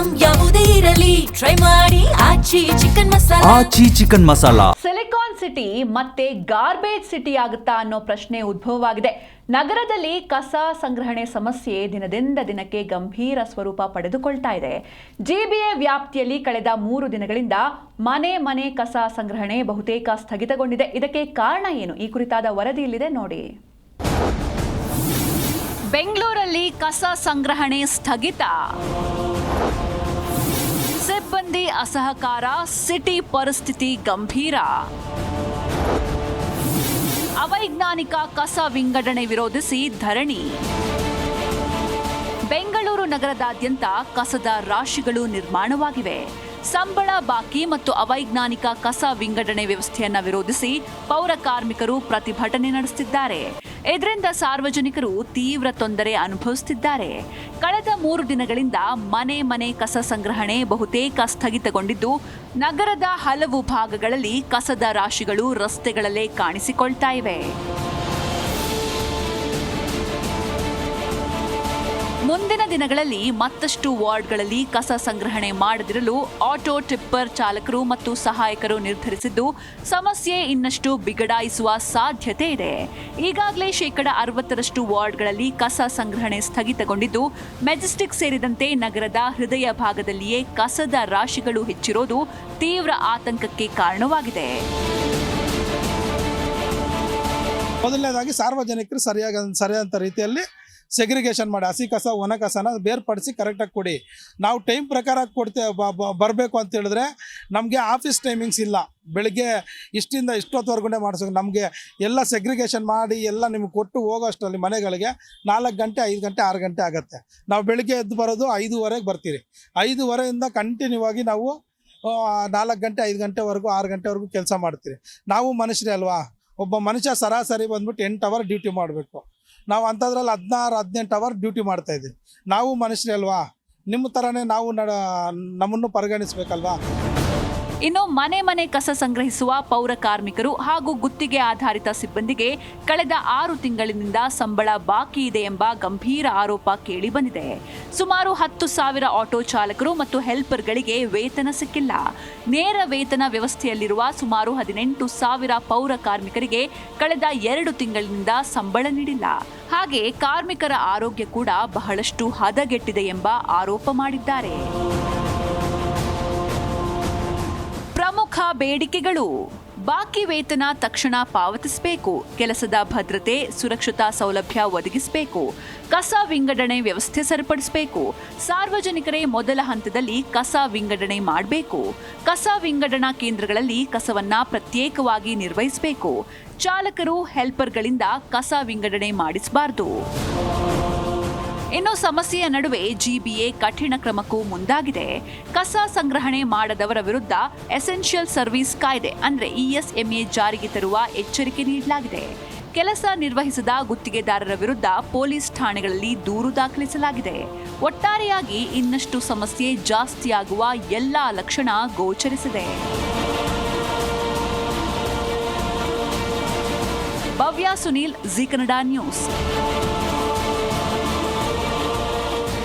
Item ಯಾವುದೇ ಇರಲಿ try ಮಾಡಿ ಆಚಿ ಚಿಕನ್ ಮಸಾಲಾ. ಸಿಲಿಕಾನ್ ಸಿಟಿ ಮತ್ತೆ ಗಾರ್ಬೇಜ್ ಸಿಟಿ ಆಗುತ್ತಾ ಅನ್ನೋ ಪ್ರಶ್ನೆ ಉದ್ಭವವಾಗಿದೆ. ನಗರದಲ್ಲಿ ಕಸ ಸಂಗ್ರಹಣೆ ಸಮಸ್ಯೆ ದಿನದಿಂದ ದಿನಕ್ಕೆ ಗಂಭೀರ ಸ್ವರೂಪ ಪಡೆದುಕೊಳ್ತಾ ಇದೆ. ಜಿಬಿಎ ವ್ಯಾಪ್ತಿಯಲ್ಲಿ ಕಳೆದ 3 ದಿನಗಳಿಂದ ಮನೆ ಕಸ ಸಂಗ್ರಹಣೆ ಬಹುತೇಕ ಸ್ಥಗಿತಗೊಂಡಿದೆ. ಇದಕ್ಕೆ ಕಾರಣ ಏನು? ಈ ಕುರಿತಾದ ವರದಿ ಇಲ್ಲಿದೆ ನೋಡಿ. ಬೆಂಗಳೂರಲ್ಲಿ ಕಸ ಸಂಗ್ರಹಣೆ ಸ್ಥಗಿತ, ಸಿಬ್ಬಂದಿ ಅಸಹಕಾರ, ಸಿಟಿ ಪರಿಸ್ಥಿತಿ ಗಂಭೀರ. ಅವೈಜ್ಞಾನಿಕ ಕಸ ವಿಂಗಡಣೆ ವಿರೋಧಿಸಿ ಧರಣಿ. ಬೆಂಗಳೂರು ನಗರದಾದ್ಯಂತ ಕಸದ ರಾಶಿಗಳು ನಿರ್ಮಾಣವಾಗಿವೆ. ಸಂಬಳ ಬಾಕಿ ಮತ್ತು ಅವೈಜ್ಞಾನಿಕ ಕಸ ವಿಂಗಡಣೆ ವ್ಯವಸ್ಥೆಯನ್ನ ವಿರೋಧಿಸಿ ಪೌರ ಕಾರ್ಮಿಕರು ಪ್ರತಿಭಟನೆ ನಡೆಸುತ್ತಿದ್ದಾರೆ. ಇದರಿಂದ ಸಾರ್ವಜನಿಕರು ತೀವ್ರ ತೊಂದರೆ ಅನುಭವಿಸುತ್ತಿದ್ದಾರೆ. ಕಳೆದ 3 ದಿನಗಳಿಂದ ಮನೆ ಕಸ ಸಂಗ್ರಹಣೆ ಬಹುತೇಕ ಸ್ಥಗಿತಗೊಂಡಿದ್ದು, ನಗರದ ಹಲವು ಭಾಗಗಳಲ್ಲಿ ಕಸದ ರಾಶಿಗಳು ರಸ್ತೆಗಳಲ್ಲೇ ಕಾಣಿಸಿಕೊಳ್ತಾ ಇವೆ. ಮುಂದಿನ ದಿನಗಳಲ್ಲಿ ಮತ್ತಷ್ಟು ವಾರ್ಡ್ಗಳಲ್ಲಿ ಕಸ ಸಂಗ್ರಹಣೆ ಮಾಡದಿರಲು ಆಟೋ ಟಿಪ್ಪರ್ ಚಾಲಕರು ಮತ್ತು ಸಹಾಯಕರು ನಿರ್ಧರಿಸಿದ್ದು, ಸಮಸ್ಯೆ ಇನ್ನಷ್ಟು ಬಿಗಡಾಯಿಸುವ ಸಾಧ್ಯತೆ ಇದೆ. ಈಗಾಗಲೇ 60% ವಾರ್ಡ್ಗಳಲ್ಲಿ ಕಸ ಸಂಗ್ರಹಣೆ ಸ್ಥಗಿತಗೊಂಡಿದ್ದು, ಮೆಜೆಸ್ಟಿಕ್ ಸೇರಿದಂತೆ ನಗರದ ಹೃದಯ ಭಾಗದಲ್ಲಿಯೇ ಕಸದ ರಾಶಿಗಳು ಹೆಚ್ಚಿರೋದು ತೀವ್ರ ಆತಂಕಕ್ಕೆ ಕಾರಣವಾಗಿದೆ. ಮೊದಲನೇದಾಗಿ ಸಾರ್ವಜನಿಕರು ಸರಿಯಾದ ರೀತಿಯಲ್ಲಿ ಸೆಗ್ರಿಗೇಷನ್ ಮಾಡಿ ಹಸಿ ಕಸ ಒಣ ಕಸನ ಬೇರ್ಪಡಿಸಿ ಕರೆಕ್ಟಾಗಿ ಕೊಡಿ. ನಾವು ಟೈಮ್ ಪ್ರಕಾರ ಬರಬೇಕು ಅಂತ ಹೇಳಿದ್ರೆ ನಮಗೆ ಆಫೀಸ್ ಟೈಮಿಂಗ್ಸ್ ಇಲ್ಲ. ಬೆಳಿಗ್ಗೆ ಇಷ್ಟಿಂದ ಇಷ್ಟೊತ್ತವರೆಗೂ ಮಾಡಿಸೋಕೆ ನಮಗೆ ಎಲ್ಲ ಸೆಗ್ರಿಗೇಷನ್ ಮಾಡಿ ಎಲ್ಲ ನಿಮ್ಗೆ ಕೊಟ್ಟು ಹೋಗೋ ಅಷ್ಟರಲ್ಲಿ ಮನೆಗಳಿಗೆ 4 ಗಂಟೆ 5 ಗಂಟೆ 6 ಗಂಟೆ ಆಗುತ್ತೆ. ನಾವು ಬೆಳಿಗ್ಗೆ ಎದ್ದು ಬರೋದು 5:30ಗೆ ಬರ್ತೀವಿ. 5:30ಇಂದ ಕಂಟಿನ್ಯೂ ಆಗಿ ನಾವು 4 ಗಂಟೆ 5 ಗಂಟೆವರೆಗೂ 6 ಗಂಟೆವರೆಗೂ ಕೆಲಸ ಮಾಡ್ತೀವಿ. ನಾವು ಮನುಷ್ಯರೇ ಅಲ್ವಾ? ಒಬ್ಬ ಮನುಷ್ಯ ಸರಾಸರಿ ಬಂದ್ಬಿಟ್ಟು 8 ಅವರ್ ಡ್ಯೂಟಿ ಮಾಡಬೇಕು. ನಾವು ಅಂಥದ್ರಲ್ಲಿ 16-18 ಅವರ್ ಡ್ಯೂಟಿ ಮಾಡ್ತಾಯಿದ್ದೀವಿ. ನಾವು ಮನುಷ್ಯರೇ ಅಲ್ವಾ? ನಿಮ್ಮ ಥರನೇ ನಾವು ನಮ್ಮನ್ನು ಪರಿಗಣಿಸ್ಬೇಕಲ್ವಾ? ಇನ್ನು ಮನೆ ಕಸ ಸಂಗ್ರಹಿಸುವ ಪೌರ ಕಾರ್ಮಿಕರು ಹಾಗೂ ಗುತ್ತಿಗೆ ಆಧಾರಿತ ಸಿಬ್ಬಂದಿಗೆ ಕಳೆದ 6 ತಿಂಗಳಿನಿಂದ ಸಂಬಳ ಬಾಕಿ ಇದೆ ಎಂಬ ಗಂಭೀರ ಆರೋಪ ಕೇಳಿಬಂದಿದೆ. ಸುಮಾರು 10,000 ಆಟೋ ಚಾಲಕರು ಮತ್ತು ಹೆಲ್ಪರ್ಗಳಿಗೆ ವೇತನ ಸಿಕ್ಕಿಲ್ಲ. ನೇರ ವೇತನ ವ್ಯವಸ್ಥೆಯಲ್ಲಿರುವ ಸುಮಾರು 18,000 ಪೌರ ಕಾರ್ಮಿಕರಿಗೆ ಕಳೆದ 2 ತಿಂಗಳಿನಿಂದ ಸಂಬಳ ನೀಡಿಲ್ಲ. ಹಾಗೆ ಕಾರ್ಮಿಕರ ಆರೋಗ್ಯ ಕೂಡ ಬಹಳಷ್ಟು ಹದಗೆಟ್ಟಿದೆ ಎಂಬ ಆರೋಪ ಮಾಡಿದ್ದಾರೆ. ಪ್ರಮುಖ ಬೇಡಿಕೆಗಳು: ಬಾಕಿ ವೇತನ ತಕ್ಷಣ ಪಾವತಿಸಬೇಕು, ಕೆಲಸದ ಭದ್ರತೆ, ಸುರಕ್ಷತಾ ಸೌಲಭ್ಯ ಒದಗಿಸಬೇಕು, ಕಸ ವಿಂಗಡಣೆ ವ್ಯವಸ್ಥೆ ಸರಿಪಡಿಸಬೇಕು, ಸಾರ್ವಜನಿಕರೇ ಮೊದಲ ಹಂತದಲ್ಲಿ ಕಸ ವಿಂಗಡಣೆ ಮಾಡಬೇಕು, ಕಸ ವಿಂಗಡಣಾ ಕೇಂದ್ರಗಳಲ್ಲಿ ಕಸವನ್ನ ಪ್ರತ್ಯೇಕವಾಗಿ ನಿರ್ವಹಿಸಬೇಕು, ಚಾಲಕರು ಹೆಲ್ಪರ್ಗಳಿಂದ ಕಸ ವಿಂಗಡಣೆ ಮಾಡಿಸಬಾರದು. ಇನ್ನು ಸಮಸ್ಯೆಯ ನಡುವೆ ಜಿಬಿಎ ಕಠಿಣ ಕ್ರಮಕ್ಕೂ ಮುಂದಾಗಿದೆ. ಕಸ ಸಂಗ್ರಹಣೆ ಮಾಡದವರ ವಿರುದ್ಧ ಎಸೆನ್ಷಿಯಲ್ ಸರ್ವಿಸ್ ಕಾಯ್ದೆ ಅಂದ್ರೆ ESMA ಜಾರಿಗೆ ತರುವ ಎಚ್ಚರಿಕೆ ನೀಡಲಾಗಿದೆ. ಕೆಲಸ ನಿರ್ವಹಿಸದ ಗುತ್ತಿಗೆದಾರರ ವಿರುದ್ಧ ಪೊಲೀಸ್ ಠಾಣೆಗಳಲ್ಲಿ ದೂರು ದಾಖಲಿಸಲಾಗಿದೆ. ಒಟ್ಟಾರೆಯಾಗಿ ಇನ್ನಷ್ಟು ಸಮಸ್ಯೆ ಜಾಸ್ತಿಯಾಗುವ ಎಲ್ಲಾ ಲಕ್ಷಣ ಗೋಚರಿಸಿದೆ. ಭವ್ಯ ಸುನೀಲ್, ಜಿ ಕನ್ನಡ ನ್ಯೂಸ್.